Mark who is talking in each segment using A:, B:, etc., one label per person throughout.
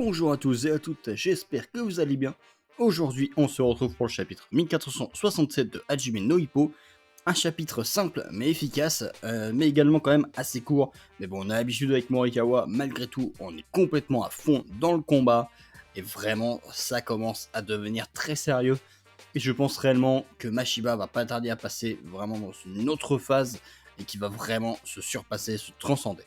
A: Bonjour à tous et à toutes, j'espère que vous allez bien. Aujourd'hui, on se retrouve pour le chapitre 1467 de Hajime no Ippo. Un chapitre simple mais efficace, mais également quand même assez court. Mais bon, on a l'habitude avec Morikawa, malgré tout, on est complètement à fond dans le combat. Et vraiment, ça commence à devenir très sérieux. Et je pense réellement que Mashiba va pas tarder à passer vraiment dans une autre phase et qui va vraiment se surpasser, se transcender.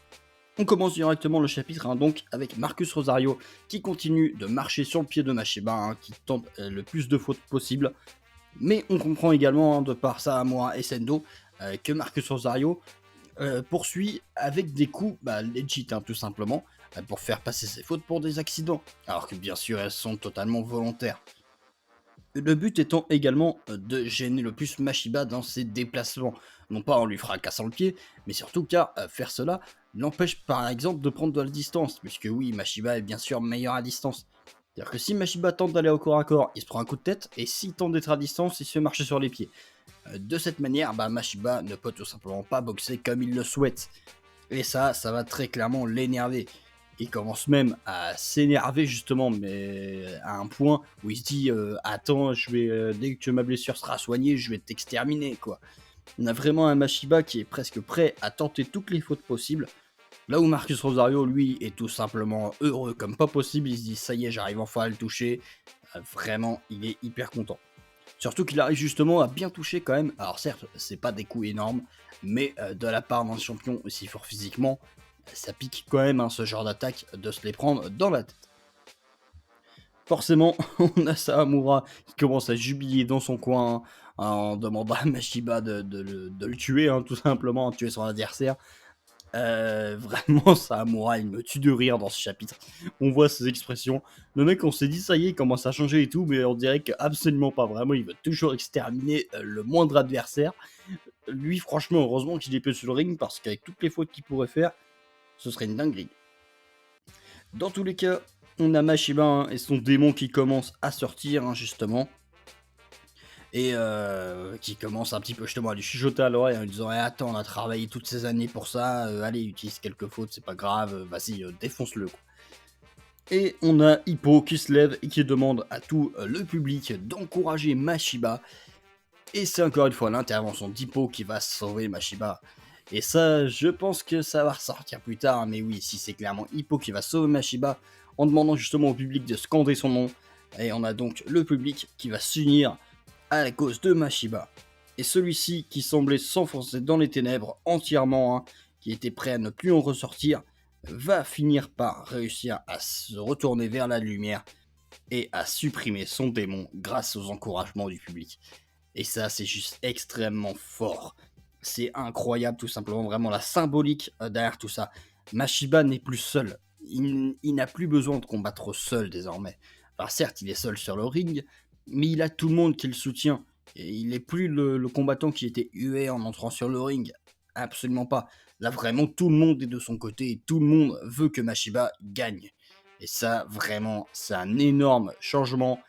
A: On commence directement le chapitre donc avec Marcus Rosario qui continue de marcher sur le pied de Mashiba, qui tente le plus de fautes possible. Mais on comprend également, de par Sahamura et Sendo, que Marcus Rosario poursuit avec des coups legit, tout simplement, pour faire passer ses fautes pour des accidents. Alors que bien sûr, elles sont totalement volontaires. Le but étant également de gêner le plus Mashiba dans ses déplacements. Non pas en lui fracassant le pied, mais surtout car faire cela l'empêche par exemple de prendre de la distance, puisque oui, Mashiba est bien sûr meilleur à distance. C'est-à-dire que si Mashiba tente d'aller au corps à corps, il se prend un coup de tête, et s'il tente d'être à distance, il se fait marcher sur les pieds. De cette manière, Mashiba ne peut tout simplement pas boxer comme il le souhaite. Et ça va très clairement l'énerver. Il commence même à s'énerver justement, mais à un point où il se dit attends, dès que ma blessure sera soignée, je vais t'exterminer quoi. On a vraiment un Mashiba qui est presque prêt à tenter toutes les fautes possibles. Là où Marcus Rosario, lui, est tout simplement heureux comme pas possible, il se dit ça y est, j'arrive enfin à le toucher. Vraiment, il est hyper content. Surtout qu'il arrive justement à bien toucher quand même. Alors certes, c'est pas des coups énormes, mais de la part d'un champion aussi fort physiquement, ça pique quand même ce genre d'attaque de se les prendre dans la tête. Forcément, on a Sahamura qui commence à jubiler dans son coin en demandant à Mashiba de le tuer, tout simplement, tuer son adversaire. Vraiment, Sahamura, il me tue de rire dans ce chapitre. On voit ses expressions. Le mec, on s'est dit, ça y est, il commence à changer et tout, mais on dirait qu'absolument pas. Vraiment, il veut toujours exterminer le moindre adversaire. Lui, franchement, heureusement qu'il est peu sur le ring, parce qu'avec toutes les fautes qu'il pourrait faire, ce serait une dinguerie. Dans tous les cas, on a Mashiba et son démon qui commence à sortir, justement. Et qui commence un petit peu justement à lui chuchoter à l'oreille en lui disant attends, on a travaillé toutes ces années pour ça, allez, utilise quelques fautes, c'est pas grave, vas-y, défonce-le. Et on a Hippo qui se lève et qui demande à tout le public d'encourager Mashiba. Et c'est encore une fois l'intervention d'Hippo qui va sauver Mashiba. Et ça, je pense que ça va ressortir plus tard, mais oui, si c'est clairement Hippo qui va sauver Mashiba en demandant justement au public de scander son nom. Et on a donc le public qui va s'unir à la cause de Mashiba. Et celui-ci qui semblait s'enfoncer dans les ténèbres entièrement, qui était prêt à ne plus en ressortir, va finir par réussir à se retourner vers la lumière et à supprimer son démon grâce aux encouragements du public. Et ça, c'est juste extrêmement fort. C'est incroyable, tout simplement, vraiment la symbolique derrière tout ça. Mashiba n'est plus seul. Il n'a plus besoin de combattre seul désormais. Alors certes, il est seul sur le ring, mais il a tout le monde qui le soutient. Et il n'est plus le combattant qui était hué en entrant sur le ring. Absolument pas. Là, vraiment, tout le monde est de son côté et tout le monde veut que Mashiba gagne. Et ça, vraiment, c'est un énorme changement.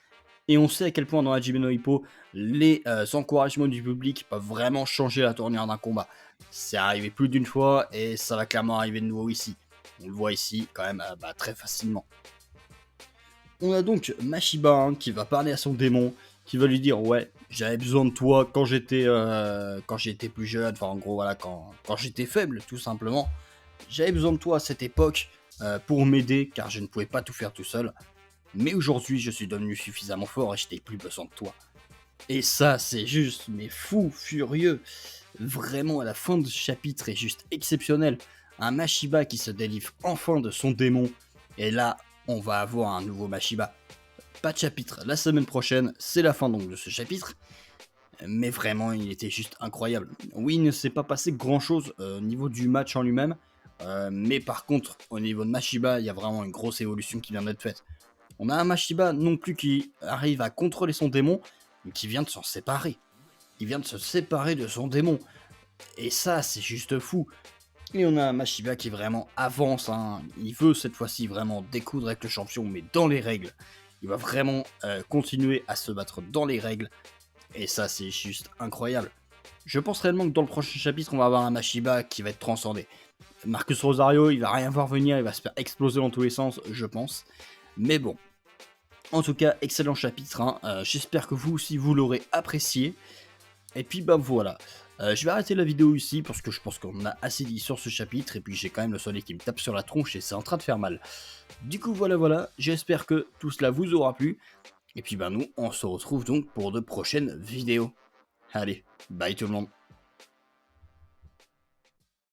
A: Et on sait à quel point dans Hajime no Ippo, les encouragements du public peuvent vraiment changer la tournure d'un combat. C'est arrivé plus d'une fois et ça va clairement arriver de nouveau ici. On le voit ici quand même très facilement. On a donc Mashiba qui va parler à son démon, qui va lui dire ouais, j'avais besoin de toi quand j'étais plus jeune, enfin en gros voilà, quand j'étais faible tout simplement. J'avais besoin de toi à cette époque pour m'aider car je ne pouvais pas tout faire tout seul. Mais aujourd'hui, je suis devenu suffisamment fort et je n'ai plus besoin de toi. Et ça, c'est juste, mais fou, furieux. Vraiment, à la fin de ce chapitre est juste exceptionnel. Un Mashiba qui se délivre enfin de son démon. Et là, on va avoir un nouveau Mashiba. Pas de chapitre la semaine prochaine, c'est la fin donc de ce chapitre. Mais vraiment, il était juste incroyable. Oui, il ne s'est pas passé grand chose au niveau du match en lui-même. Mais par contre, au niveau de Mashiba, il y a vraiment une grosse évolution qui vient d'être faite. On a un Mashiba non plus qui arrive à contrôler son démon, mais qui vient de s'en séparer. Il vient de se séparer de son démon. Et ça, c'est juste fou. Et on a un Mashiba qui vraiment avance. Il veut cette fois-ci vraiment découdre avec le champion, mais dans les règles. Il va vraiment continuer à se battre dans les règles. Et ça, c'est juste incroyable. Je pense réellement que dans le prochain chapitre, on va avoir un Mashiba qui va être transcendé. Marcus Rosario, il va rien voir venir, il va se faire exploser dans tous les sens, je pense. Mais bon, en tout cas, excellent chapitre, hein, j'espère que vous aussi vous l'aurez apprécié. Et puis bah voilà, je vais arrêter la vidéo ici parce que je pense qu'on a assez dit sur ce chapitre et puis j'ai quand même le soleil qui me tape sur la tronche et c'est en train de faire mal. Du coup voilà, j'espère que tout cela vous aura plu et puis bah nous on se retrouve donc pour de prochaines vidéos. Allez, bye tout le monde.